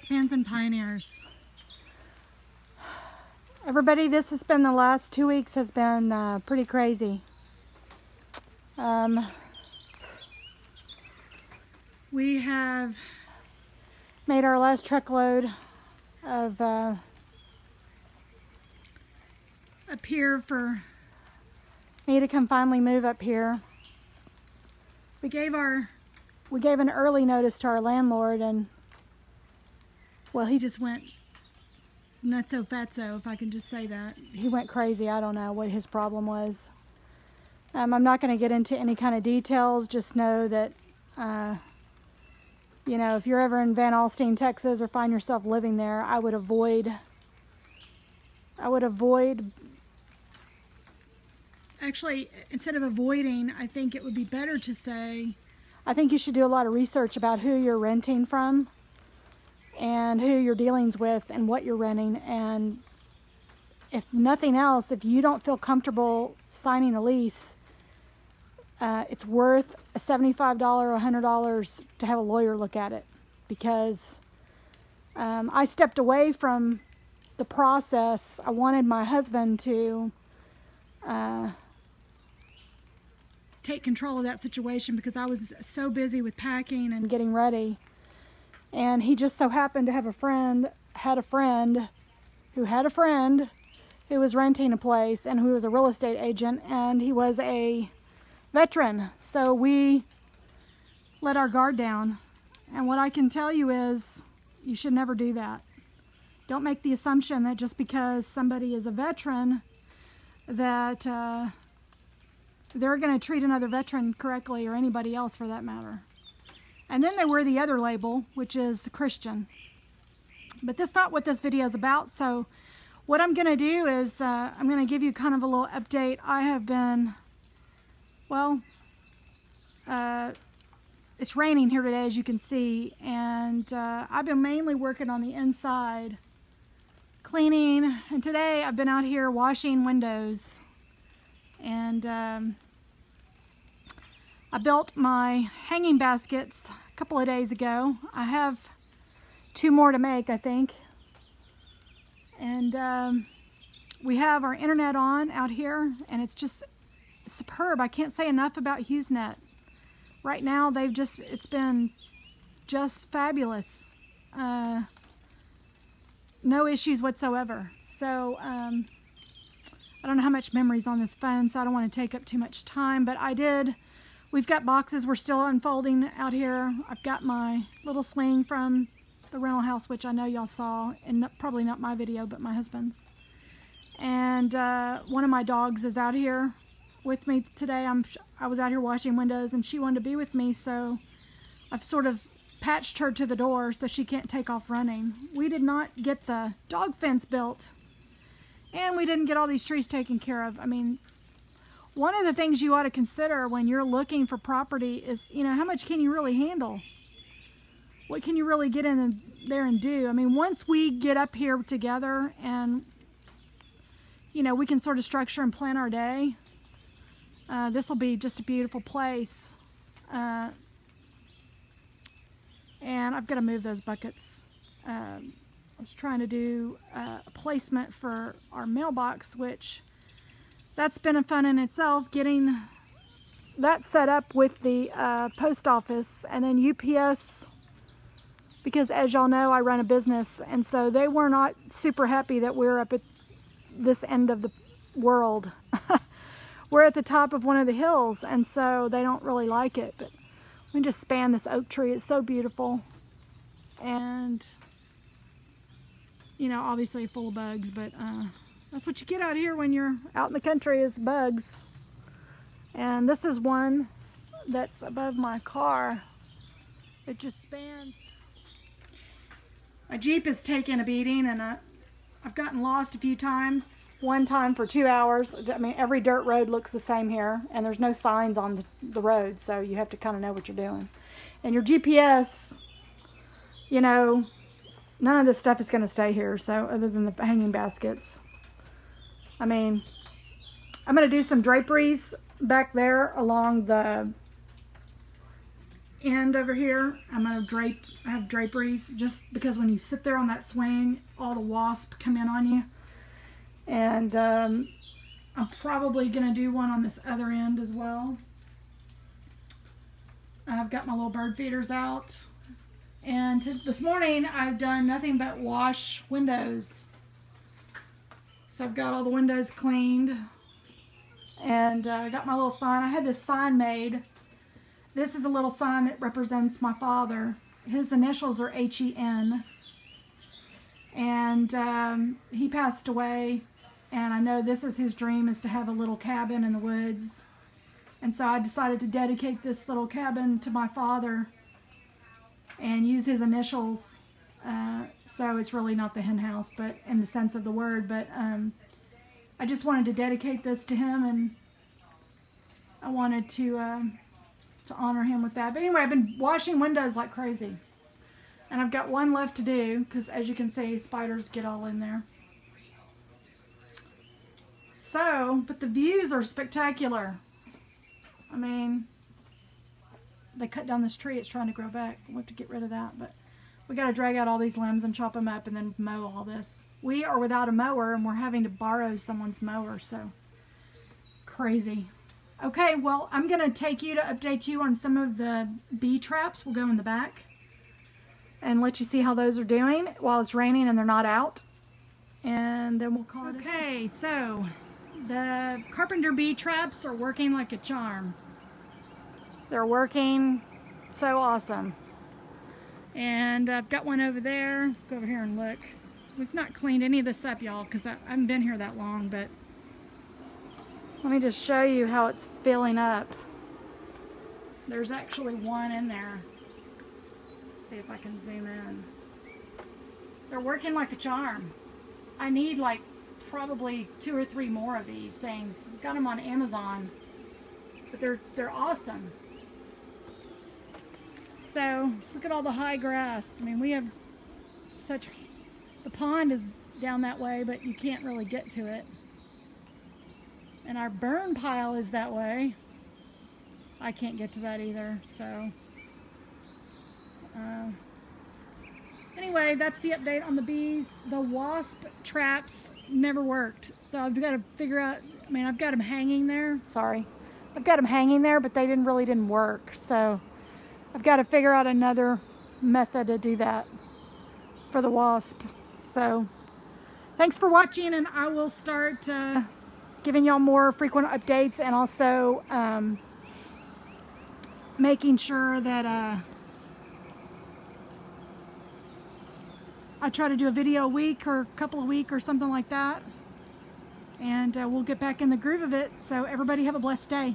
pots, pans, and pioneers. Everybody, this has been the last 2 weeks has been pretty crazy. We have made our last truckload of up here for me to come finally move up here. We gave an early notice to our landlord, and well, he just went nutso fatso, if I can just say that. He went crazy. I don't know what his problem was. I'm not going to get into any kind of details. Just know that you know, if you're ever in Van Alstyne, Texas, or find yourself living there, I would avoid, actually, instead of avoiding, I think it would be better to say, I think you should do a lot of research about who you're renting from and who you're dealing with and what you're renting. And if nothing else, if you don't feel comfortable signing a lease, it's worth a $75 or $100 to have a lawyer look at it, because I stepped away from the process. I wanted my husband to take control of that situation because I was so busy with packing and getting ready. And he just so happened to have a friend who was renting a place and who was a real estate agent, and he was a veteran. So we let our guard down. And what I can tell you is, you should never do that. Don't make the assumption that just because somebody is a veteran that they're going to treat another veteran correctly, or anybody else for that matter. And then they wear the other label, which is Christian. But that's not what this video is about. So what I'm going to do is I'm going to give you kind of a little update. I have been, well, it's raining here today, as you can see, and I've been mainly working on the inside, cleaning, and today I've been out here washing windows. And I built my hanging baskets a couple of days ago. I have 2 more to make, I think. And we have our internet on out here, and it's just superb. I can't say enough about HughesNet. Right now, it's been just fabulous. No issues whatsoever. So, I don't know how much memory's on this phone, so I don't want to take up too much time, but we've got boxes we're still unfolding out here. I've got my little swing from the rental house, which I know y'all saw, and probably not my video, but my husband's. And one of my dogs is out here with me today. I was out here washing windows, and she wanted to be with me, so I've sort of patched her to the door so she can't take off running. We did not get the dog fence built, and we didn't get all these trees taken care of. I mean, one of the things you ought to consider when you're looking for property is, you know, how much can you really handle? What can you really get in there and do? I mean, once we get up here together and, you know, we can sort of structure and plan our day, this will be just a beautiful place. And I've got to move those buckets. I was trying to do a placement for our mailbox, which that's been a fun in itself, getting that set up with the post office, and then UPS, because as y'all know, I run a business, and so they were not super happy that we're up at this end of the world. We're at the top of one of the hills, and so they don't really like it. But we just span this oak tree. It's so beautiful, and you know, obviously full of bugs, but that's what you get out here when you're out in the country, is bugs. And this is one that's above my car. It just spans. My Jeep has taken a beating, and I've gotten lost a few times. One time for 2 hours. I mean, every dirt road looks the same here, and there's no signs on the road, so you have to kind of know what you're doing. And your GPS, you know, none of this stuff is going to stay here, so other than the hanging baskets. I mean, I'm going to do some draperies back there along the end over here, I'm going to I have draperies, just because when you sit there on that swing, all the wasps come in on you. And I'm probably going to do one on this other end as well. I've got my little bird feeders out. And this morning I've done nothing but wash windows. So I've got all the windows cleaned. And I got my little sign. I had this sign made. This is a little sign that represents my father. His initials are H-E-N. And he passed away. And I know this is his dream, is to have a little cabin in the woods. And so I decided to dedicate this little cabin to my father and use his initials. So it's really not the hen house, but in the sense of the word. But I just wanted to dedicate this to him, and I wanted to honor him with that. But anyway, I've been washing windows like crazy. And I've got one left to do, because as you can see, spiders get all in there. So, but the views are spectacular. I mean, they cut down this tree. It's trying to grow back. We'll have to get rid of that. But we got to drag out all these limbs and chop them up and then mow all this. We are without a mower, and we're having to borrow someone's mower. So, crazy. Okay, well, I'm going to take you to update you on some of the bee traps. We'll go in the back and let you see how those are doing while it's raining and they're not out. And then we'll call it. Okay, so the carpenter bee traps are working like a charm. They're working so awesome. And I've got one over there. Go over here and look. We've not cleaned any of this up, y'all, because I haven't been here that long, but let me just show you how it's filling up. There's actually one in there. See if I can zoom in. They're working like a charm. I need like probably 2 or 3 more of these things. Got them on Amazon, but they're awesome. So look at all the high grass. I mean, we have the pond is down that way, but you can't really get to it. And our burn pile is that way. I can't get to that either, so anyway, that's the update on the bees. The wasp traps never worked, so I've got to figure out. I mean, I've got them hanging there. Sorry, I've got them hanging there, but they really didn't work. So I've got to figure out another method to do that for the wasp. So thanks for watching, and I will start giving y'all more frequent updates, and also making sure that I try to do a video a week or a couple a week or something like that. And we'll get back in the groove of it. So everybody have a blessed day.